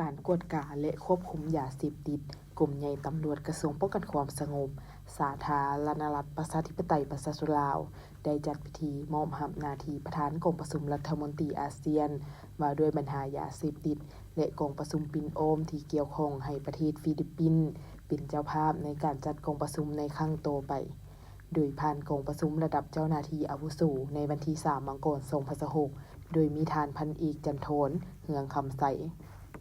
การกวดกาและควบคุมยาเสพติดกรมใหญ่ตำรวจกระทรวงป้องกันความสงบสาธารณรัฐประชาธิปไตยประชาชนลาวได้จัดพิธีมอบรับหน้าที่ประธานกองประชุมรัฐมนตรีอาเซียนว่าด้วยปัญหายาเสพติดและกองประชุมปิ่นโอมที่เกี่ยวข้องให้ประเทศฟิลิปปินส์เป็นเจ้าภาพในการจัดกองประชุมในครั้งต่อไปโดยผ่านกองประชุมระดับเจ้าหน้าที่อาวุโสในวันที่3 มังกร 2026โดยมีทานพันเอกจันโทนเฮืองคำใส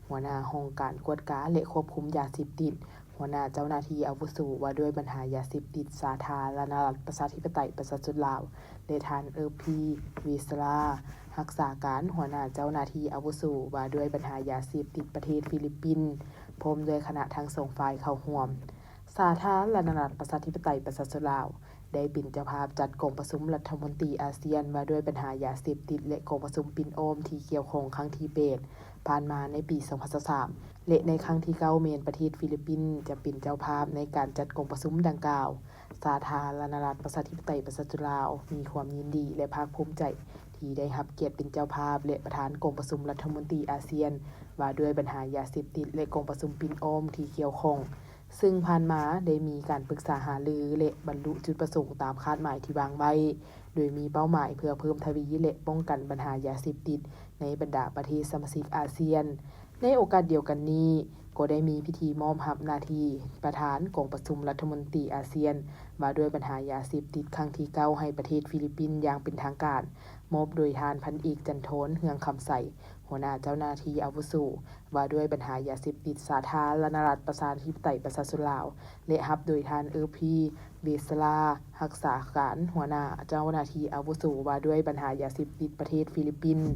หัวหน้าห้องการกวดกาและควบคุมยาเสพติดหัวหน้าเจ้าหน้าที่อาวุโสว่าด้วยปัญหายาเสพติดสาธารณรัฐประชาธิปไตยประชาชนลาวและทานพีวีสลารักษาการหัวหน้าเจ้าหน้าที่อาวุโสว่าด้วยปัญหายาเสพติดประเทศฟิลิปปินส์พร้อมด้วยคณะทั้ง2ฝ่ายเข้าร่วมสาธารณรัฐประชาธิปไตยประชาชนลาวได้เป็นเจ้าภาพจัดกองประชุมรัฐมนตรีอาเซียนว่าด้วยปัญหายาเสพติดและกองประชุมปิ่นโอมที่เกี่ยวข้องครั้งที่8ผ่านมาในปี 2023และในครั้งที่9เมนประเทศฟิลิปปินส์จะเป็นเจ้าภาพในการจัดกองประชุมดังกล่าวสาธารณรัฐประชาธิปไตยประชาชนลาวมีความยินดีและภาคภูมิใจที่ได้รับเกียรติเป็นเจ้าภาพและประธานกองประชุมรัฐมนตรีอาเซียนว่าด้วยปัญหายาเสพติดและกองประชุมปิ่นโอมที่เกี่ยวข้องซึ่งผ่านมาได้มีการปรึกษาหารือและบรรลุจุดประสงค์ตามคาดหมายที่วางไว้โดยมีเป้าหมายเพื่อเพิ่มทวีและป้องกันปัญหายาเสพติดในบรรดาประเทศสมาชิกอาเซียนในโอกาสเดียวกันนี้ก็ได้มีพิธีมอบรับหน้าที่ประธานกองประชุมรัฐมนตรีอาเซียนว่าด้วยปัญหายาเสพติดครั้งที่9ให้ประเทศฟิลิปปินส์อย่างเป็นทางการมอบโดยทานพันเอกจันโทนเฮืองคำใสหัวหน้าเจ้าหน้าที่อาวุโสว่าด้วยปัญหายาเสพติดสาธารณรัฐประชาธิปไตยประชาชนลาวและรับโดยทานพีเบสลารักษาการหัวหน้าเจ้าหน้าที่อาวุโสว่าด้วยปัญหายาเสพติดประเทศฟิลิปปินส์